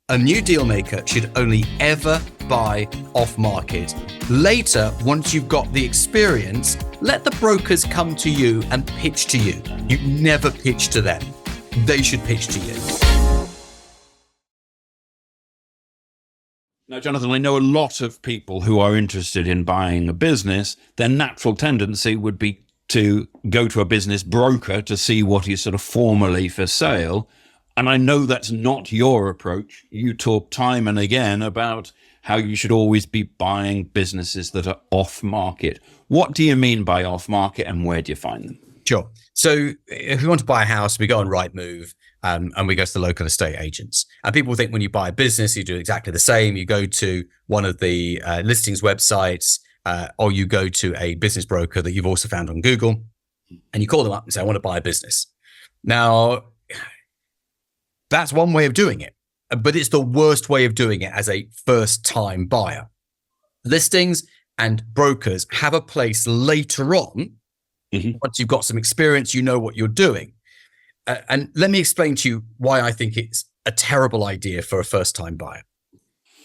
A new deal maker should only ever buy off market. Later, once you've got the experience, let the brokers come to you and pitch to you. You never pitch to them. They should pitch to you. Now, Jonathan, I know a lot of people who are interested in buying a business. Their natural tendency would be to go to a business broker to see what is sort of formally for sale. And I know that's not your approach. You talk time and again about how you should always be buying businesses that are off market. What do you mean by off market, and where do you find them? Sure. So if we want to buy a house, we go on Rightmove and we go to the local estate agents. And people think when you buy a business, you do exactly the same. You go to one of the listings websites or you go to a business broker that you've also found on Google, and you call them up and say, I want to buy a business. Now, that's one way of doing it, but it's the worst way of doing it as a first-time buyer. Listings and brokers have a place later on. Once you've got some experience, you know what you're doing. And let me explain to you why I think it's a terrible idea for a first-time buyer.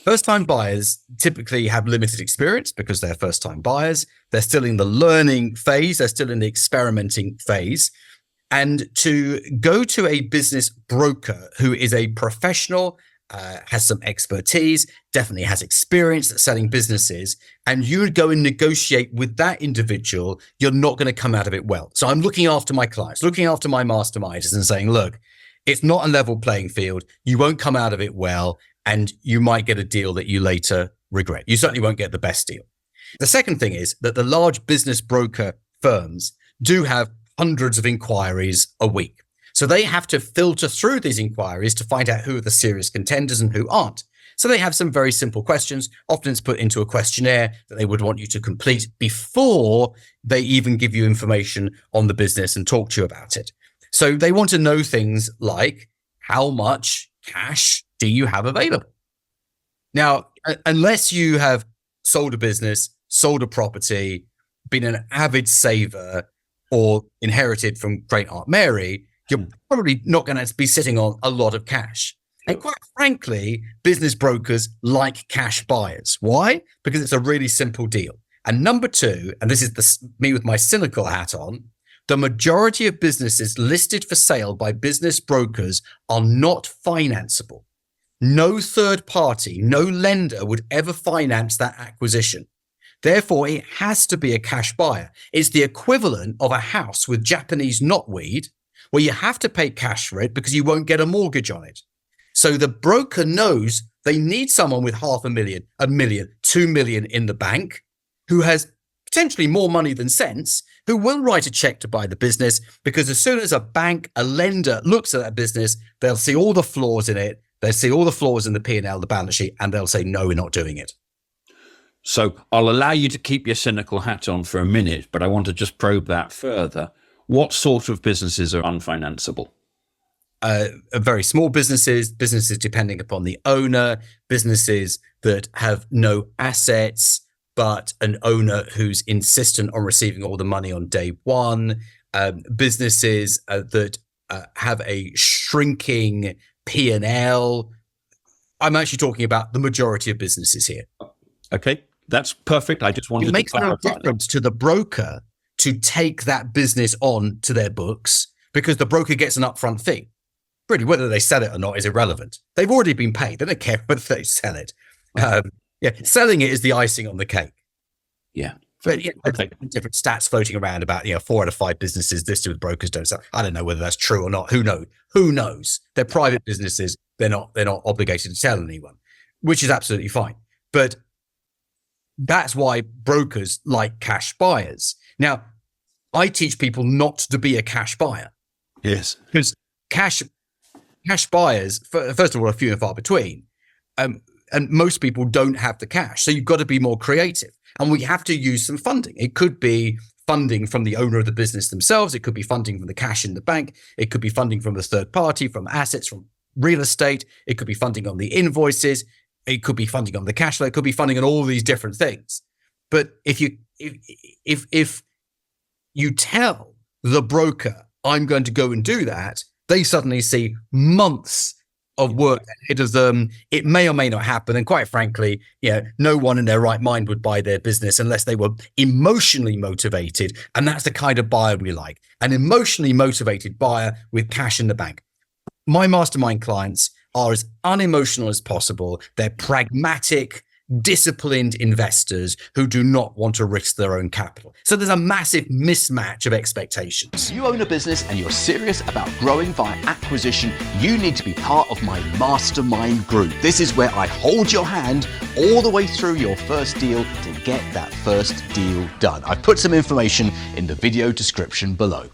First-time buyers typically have limited experience because they're first-time buyers. They're still in the learning phase. They're still in the experimenting phase. And to go to a business broker who is a professional, has some expertise, definitely has experience at selling businesses, and you would go and negotiate with that individual, you're not going to come out of it well. So I'm looking after my clients, looking after my masterminders and saying, look, it's not a level playing field. You won't come out of it well, and you might get a deal that you later regret. You certainly won't get the best deal. The second thing is that the large business broker firms do have hundreds of inquiries a week. So they have to filter through these inquiries to find out who are the serious contenders and who aren't. So they have some very simple questions. Often it's put into a questionnaire that they would want you to complete before they even give you information on the business and talk to you about it. So they want to know things like, how much cash do you have available? Now, unless you have sold a business, sold a property, been an avid saver, or inherited from great Aunt Mary, you're probably not going to be sitting on a lot of cash. And quite frankly, business brokers like cash buyers. Why? Because it's a really simple deal. And number two, and this is me with my cynical hat on, the majority of businesses listed for sale by business brokers are not financeable. No third party, no lender would ever finance that acquisition. Therefore, it has to be a cash buyer. It's the equivalent of a house with Japanese knotweed, where you have to pay cash for it because you won't get a mortgage on it. So the broker knows they need someone with $500,000, $1 million, $2 million in the bank, who has potentially more money than sense, who will write a check to buy the business, because as soon as a bank, a lender looks at that business, they'll see all the flaws in it. They'll see all the flaws in the P&L, the balance sheet, and they'll say, no, we're not doing it. So I'll allow you to keep your cynical hat on for a minute, but I want to just probe that further. What sort of businesses are unfinanceable? Very small businesses, businesses depending upon the owner, businesses that have no assets, but an owner who's insistent on receiving all the money on day one, businesses that have a shrinking P&L. I'm actually talking about the majority of businesses here. Okay, that's perfect. I just wanted to clarify. It makes no difference to the broker to take that business on to their books, because the broker gets an upfront fee. Really, whether they sell it or not is irrelevant. They've already been paid. They don't care whether they sell it. Selling it is the icing on the cake. Yeah. But different stats floating around about 4 out of 5 businesses listed with brokers don't sell. I don't know whether that's true or not. Who knows? Who knows? They're private businesses. They're not obligated to tell anyone, which is absolutely fine. But that's why brokers like cash buyers. Now, I teach people not to be a cash buyer. Yes. Because cash buyers, first of all, are few and far between. And most people don't have the cash. So you've got to be more creative. And we have to use some funding. It could be funding from the owner of the business themselves. It could be funding from the cash in the bank. It could be funding from a third party, from assets, from real estate. It could be funding on the invoices. It could be funding on the cash flow. It could be funding on all these different things. But if you tell the broker, I'm going to go and do that, they suddenly see months of work ahead of them. It may or may not happen. And quite frankly, no one in their right mind would buy their business unless they were emotionally motivated. And that's the kind of buyer we like, an emotionally motivated buyer with cash in the bank. My mastermind clients are as unemotional as possible. They're pragmatic, disciplined investors who do not want to risk their own capital. So there's a massive mismatch of expectations. If you own a business and you're serious about growing via acquisition, you need to be part of my mastermind group. This is where I hold your hand all the way through your first deal to get that first deal done. I've put some information in the video description below.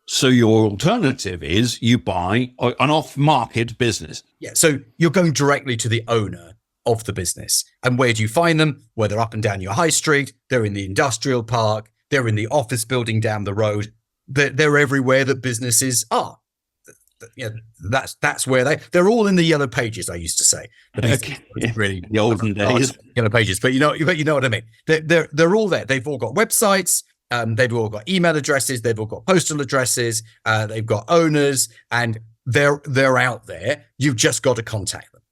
So your alternative is you buy an off-market business. Yeah, so you're going directly to the owner of the business. And where do you find them? Well, they're up and down your high street. They're in the industrial park. They're in the office building down the road. They're everywhere that businesses are. That's where they're all in the yellow pages, I used to say. Okay. Really, the olden days. Yellow pages, but you know what I mean. They're all there. They've all got websites. They've all got email addresses. They've all got postal addresses. They've got owners, and they're out there. You've just got to contact them.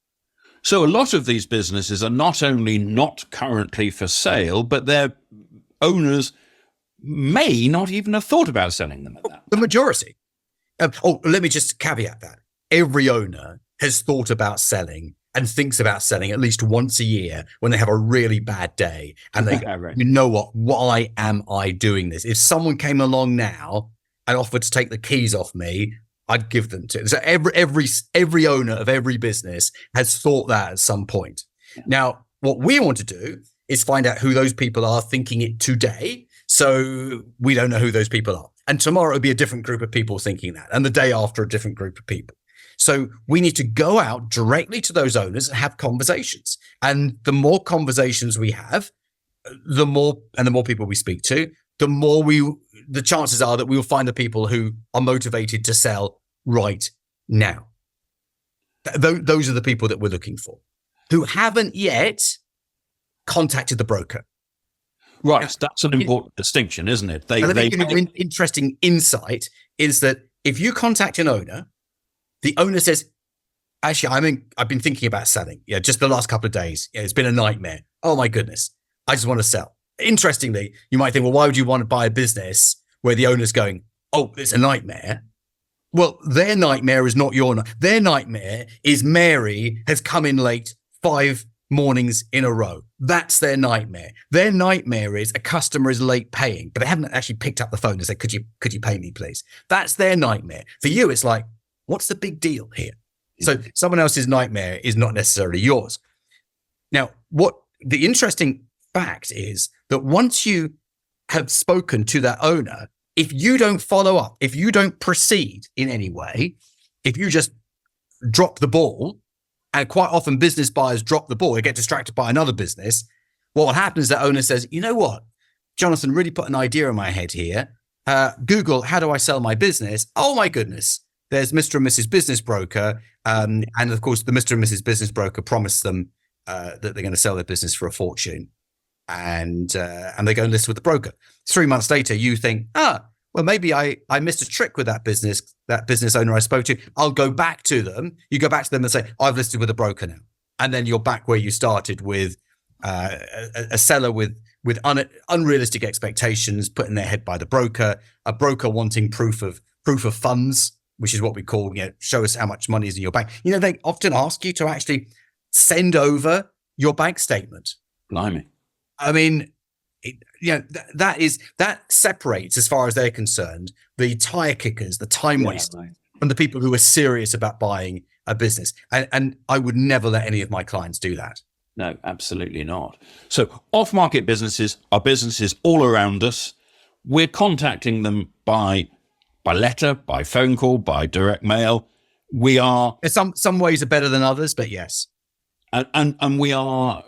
So a lot of these businesses are not only not currently for sale, but their owners may not even have thought about selling them at that. The majority. Let me just caveat that. Every owner has thought about selling and thinks about selling at least once a year when they have a really bad day. And they Right. You know what? Why am I doing this? If someone came along now and offered to take the keys off me, I'd give them to. So every owner of every business has thought that at some point. Now, what we want to do is find out who those people are thinking it today. So we don't know who those people are. And tomorrow it'll be a different group of people thinking that. And the day after, a different group of people. So we need to go out directly to those owners and have conversations. And the more conversations we have, the more people we speak to, the chances are that we will find the people who are motivated to sell right now. Those are the people that we're looking for, who haven't yet contacted the broker. Right, that's an important distinction, isn't it? An interesting insight is that if you contact an owner, the owner says, actually, I've been thinking about selling. Yeah, just the last couple of days. Yeah, it's been a nightmare. Oh my goodness. I just want to sell. Interestingly, you might think, well, why would you want to buy a business where the owner's going, oh, it's a nightmare? Well, their nightmare is not your nightmare. Their nightmare is Mary has come in late 5 mornings in a row. That's their nightmare. Their nightmare is a customer is late paying, but they haven't actually picked up the phone and said, could you pay me, please? That's their nightmare. For you, it's like, what's the big deal here? So someone else's nightmare is not necessarily yours. Now, what the interesting fact is that once you have spoken to that owner, if you don't follow up, if you don't proceed in any way, if you just drop the ball, and quite often business buyers drop the ball, they get distracted by another business, what will happen is that owner says, you know what, Jonathan really put an idea in my head here. Google, how do I sell my business? Oh my goodness. There's Mr. and Mrs. Business Broker. And of course, the Mr. and Mrs. Business Broker promised them that they're going to sell their business for a fortune. And they go and list with the broker. 3 months later, you think, well, maybe I missed a trick with that business owner I spoke to. I'll go back to them. You go back to them and say, I've listed with a broker now. And then you're back where you started with a seller with unrealistic expectations put in their head by the broker, a broker wanting proof of funds, which is what we call, show us how much money is in your bank. They often ask you to actually send over your bank statement. Blimey. I mean, that separates, as far as they're concerned, the tire kickers, the time wasters, from the people who are serious about buying a business. And I would never let any of my clients do that. No, absolutely not. So off-market businesses are businesses all around us. We're contacting them by letter, by phone call, by direct mail. We are... Some ways are better than others, but yes. And we are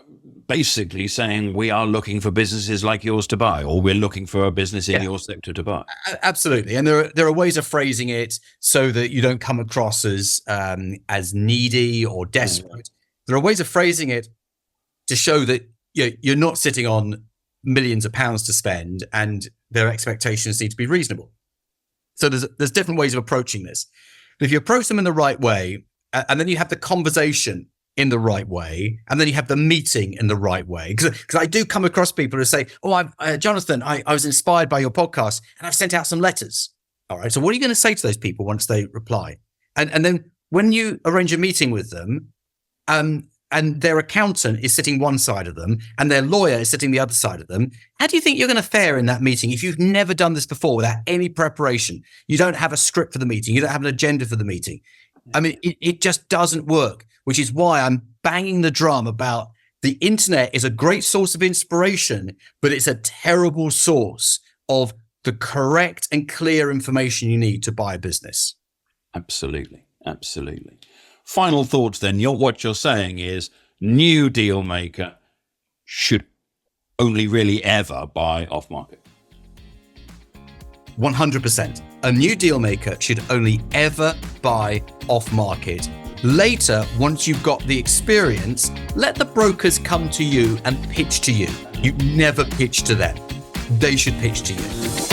basically saying we are looking for businesses like yours to buy, or we're looking for a business in your sector to buy. Absolutely. And there are ways of phrasing it so that you don't come across as needy or desperate. There are ways of phrasing it to show that you're not sitting on millions of pounds to spend and their expectations need to be reasonable. So there's different ways of approaching this. But if you approach them in the right way, and then you have the conversation in the right way, and then you have the meeting in the right way. Because I do come across people who say, "Oh, Jonathan, I was inspired by your podcast, and I've sent out some letters." All right, so what are you going to say to those people once they reply? And then when you arrange a meeting with them, and their accountant is sitting one side of them, and their lawyer is sitting the other side of them, how do you think you're going to fare in that meeting if you've never done this before without any preparation? You don't have a script for the meeting. You don't have an agenda for the meeting. I mean, it just doesn't work, which is why I'm banging the drum about the internet is a great source of inspiration, but it's a terrible source of the correct and clear information you need to buy a business. Absolutely. Absolutely. Final thoughts then. What you're saying is new deal maker should only really ever buy off market. 100%. A new deal maker should only ever buy off market. Later, once you've got the experience, let the brokers come to you and pitch to you. You never pitch to them. They should pitch to you.